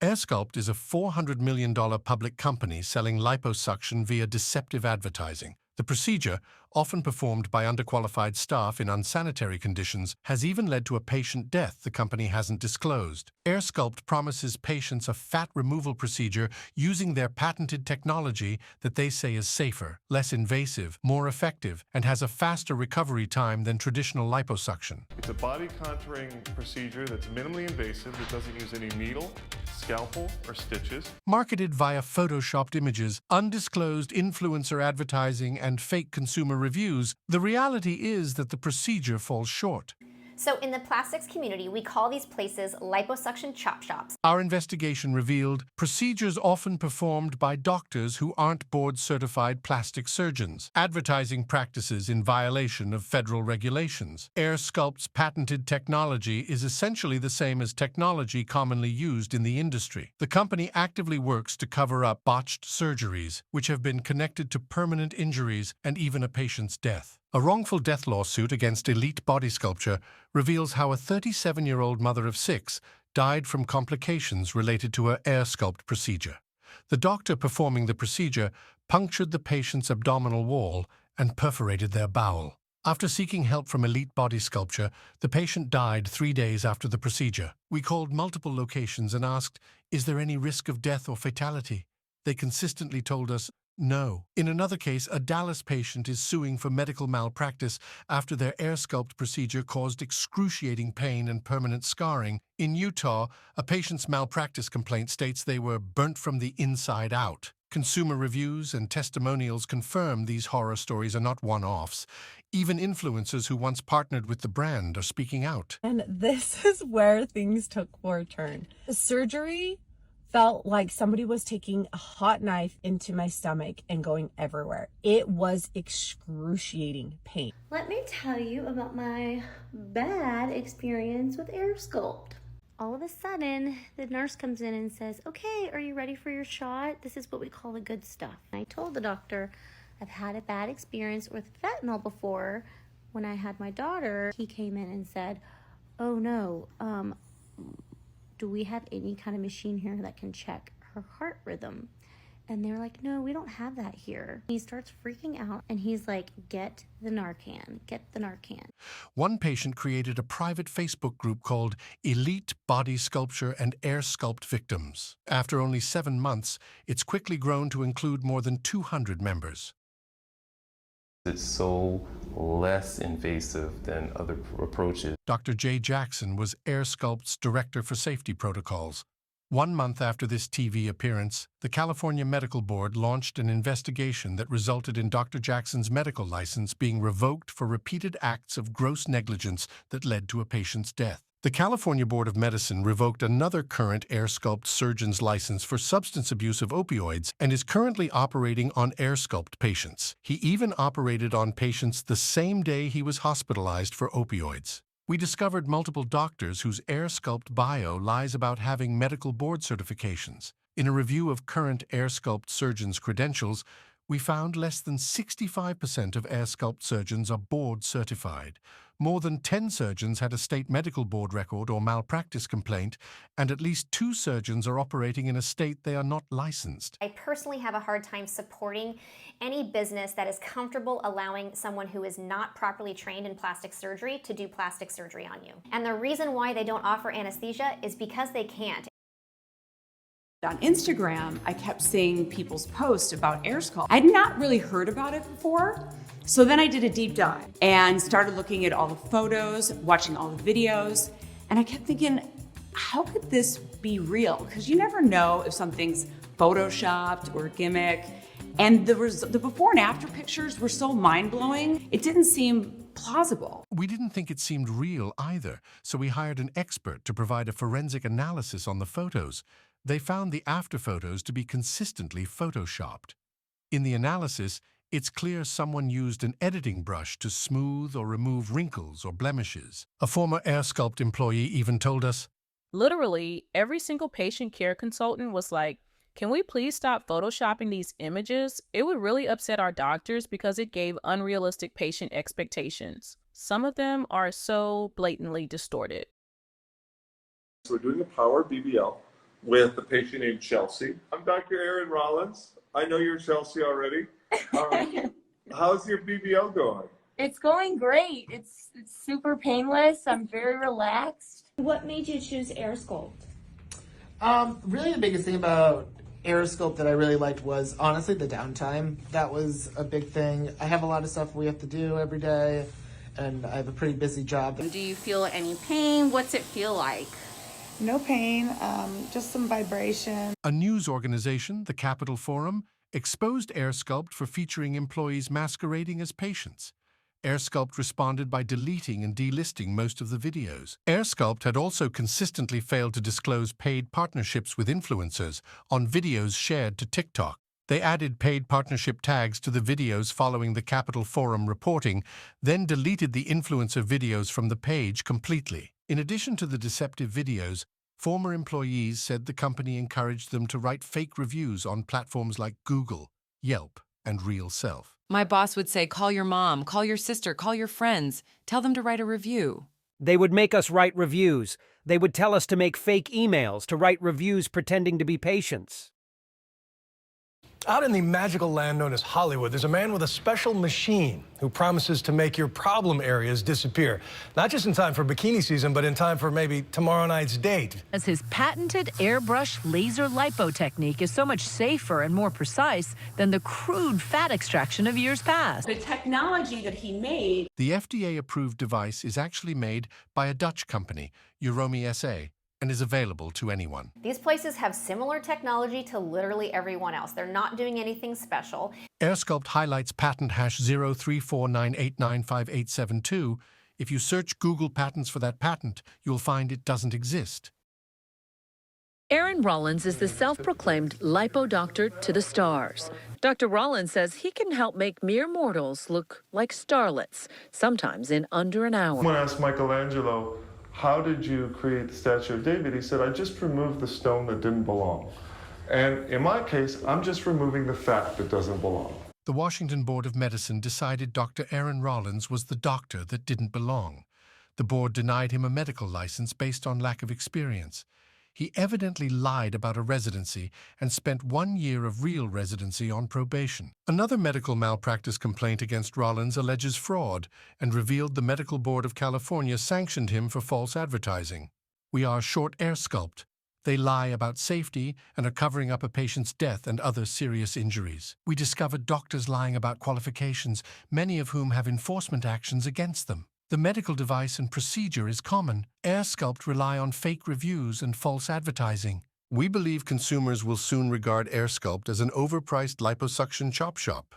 AirSculpt is a $400 million public company selling liposuction via deceptive advertising. The procedure, often performed by underqualified staff in unsanitary conditions, has even led to a patient death the company hasn't disclosed. AirSculpt promises patients a fat removal procedure using their patented technology that they say is safer, less invasive, more effective, and has a faster recovery time than traditional liposuction. It's a body contouring procedure that's minimally invasive. It doesn't use any needle, scalpel, or stitches. Marketed via photoshopped images, undisclosed influencer advertising, and fake consumer reviews, the reality is that the procedure falls short. So in the plastics community, we call these places liposuction chop shops. Our investigation revealed procedures often performed by doctors who aren't board-certified plastic surgeons, advertising practices in violation of federal regulations. AirSculpt's patented technology is essentially the same as technology commonly used in the industry. The company actively works to cover up botched surgeries, which have been connected to permanent injuries and even a patient's death. A wrongful death lawsuit against Elite Body Sculpture reveals how a 37-year-old mother of 6 died from complications related to her AirSculpt procedure. The doctor performing the procedure punctured the patient's abdominal wall and perforated their bowel. After seeking help from Elite Body Sculpture, the patient died 3 days after the procedure. We called multiple locations and asked, "Is there any risk of death or fatality?" They consistently told us, "No." In another case, a Dallas patient is suing for medical malpractice after their AirSculpt procedure caused excruciating pain and permanent scarring. In Utah, a patient's malpractice complaint states they were burnt from the inside out. Consumer reviews and testimonials confirm these horror stories are not one-offs. Even influencers who once partnered with the brand are speaking out. And this is where things took for a turn. The surgery felt like somebody was taking a hot knife into my stomach and going everywhere. It was excruciating pain. Let me tell you about my bad experience with AirSculpt. All of a sudden, the nurse comes in and says, "Okay, are you ready for your shot? This is what we call the good stuff." And I told the doctor, I've had a bad experience with fentanyl before. When I had my daughter, he came in and said, "Oh no, do we have any kind of machine here that can check her heart rhythm?" And they're like, "No, we don't have that here." He starts freaking out and he's like, "Get the Narcan, get the Narcan." One patient created a private Facebook group called Elite Body Sculpture and AirSculpt Victims. After only 7 months, it's quickly grown to include more than 200 members. It's so less invasive than other approaches. Dr. Jay Jackson was AirSculpt's Director for Safety Protocols. 1 month after this TV appearance, the California Medical Board launched an investigation that resulted in Dr. Jackson's medical license being revoked for repeated acts of gross negligence that led to a patient's death. The California Board of Medicine revoked another current AirSculpt surgeon's license for substance abuse of opioids and is currently operating on AirSculpt patients. He even operated on patients the same day he was hospitalized for opioids. We discovered multiple doctors whose AirSculpt bio lies about having medical board certifications. In a review of current AirSculpt surgeons' credentials, we found less than 65% of AirSculpt surgeons are board certified. More than 10 surgeons had a state medical board record or malpractice complaint, and at least 2 surgeons are operating in a state they are not licensed. I personally have a hard time supporting any business that is comfortable allowing someone who is not properly trained in plastic surgery to do plastic surgery on you. And the reason why they don't offer anesthesia is because they can't. On Instagram, I kept seeing people's posts about AirSculpt. I'd not really heard about it before, so then I did a deep dive and started looking at all the photos, watching all the videos, and I kept thinking, how could this be real? Because you never know if something's photoshopped or a gimmick. And the before and after pictures were so mind-blowing, it didn't seem plausible. We didn't think it seemed real either, so we hired an expert to provide a forensic analysis on the photos. They found the after photos to be consistently photoshopped. In the analysis, it's clear someone used an editing brush to smooth or remove wrinkles or blemishes. A former AirSculpt employee even told us, "Literally, every single patient care consultant was like, can we please stop photoshopping these images? It would really upset our doctors because it gave unrealistic patient expectations. Some of them are so blatantly distorted." So we're doing a power BBL. with a patient named Chelsea. I'm Dr. Aaron Rollins. I know you're Chelsea already. How's your BBL going? It's going great. It's super painless. I'm very relaxed. What made you choose AirSculpt? Really the biggest thing about AirSculpt that I really liked was honestly the downtime. That was a big thing. I have a lot of stuff we have to do every day, and I have a pretty busy job. Do you feel any pain? What's it feel like? No pain, just some vibration. A news organization, the Capital Forum, exposed AirSculpt for featuring employees masquerading as patients. AirSculpt responded by deleting and delisting most of the videos. AirSculpt had also consistently failed to disclose paid partnerships with influencers on videos shared to TikTok. They added paid partnership tags to the videos following the Capital Forum reporting, then deleted the influencer videos from the page completely. In addition to the deceptive videos, former employees said the company encouraged them to write fake reviews on platforms like Google, Yelp, and Real Self. My boss would say, call your mom, call your sister, call your friends. Tell them to write a review. They would make us write reviews. They would tell us to make fake emails, to write reviews pretending to be patients. Out in the magical land known as Hollywood, there's a man with a special machine who promises to make your problem areas disappear. Not just in time for bikini season, but in time for maybe tomorrow night's date. As his patented airbrush laser lipo technique is so much safer and more precise than the crude fat extraction of years past. The technology that he made. The FDA-approved device is actually made by a Dutch company, Uromi SA, and is available to anyone. These places have similar technology to literally everyone else. They're not doing anything special. AirSculpt highlights patent hash 03498958872. If you search Google patents for that patent, you'll find it doesn't exist. Aaron Rollins is the self-proclaimed lipo doctor to the stars. Dr. Rollins says he can help make mere mortals look like starlets, sometimes in under an hour. When I asked Michelangelo, how did you create the statue of David? He said, I just removed the stone that didn't belong. And in my case, I'm just removing the fat that doesn't belong. The Washington Board of Medicine decided Dr. Aaron Rollins was the doctor that didn't belong. The board denied him a medical license based on lack of experience. He evidently lied about a residency and spent 1 year of real residency on probation. Another medical malpractice complaint against Rollins alleges fraud and revealed the Medical Board of California sanctioned him for false advertising. We are short AirSculpt. They lie about safety and are covering up a patient's death and other serious injuries. We discovered doctors lying about qualifications, many of whom have enforcement actions against them. The medical device and procedure is common. AirSculpt rely on fake reviews and false advertising. We believe consumers will soon regard AirSculpt as an overpriced liposuction chop shop.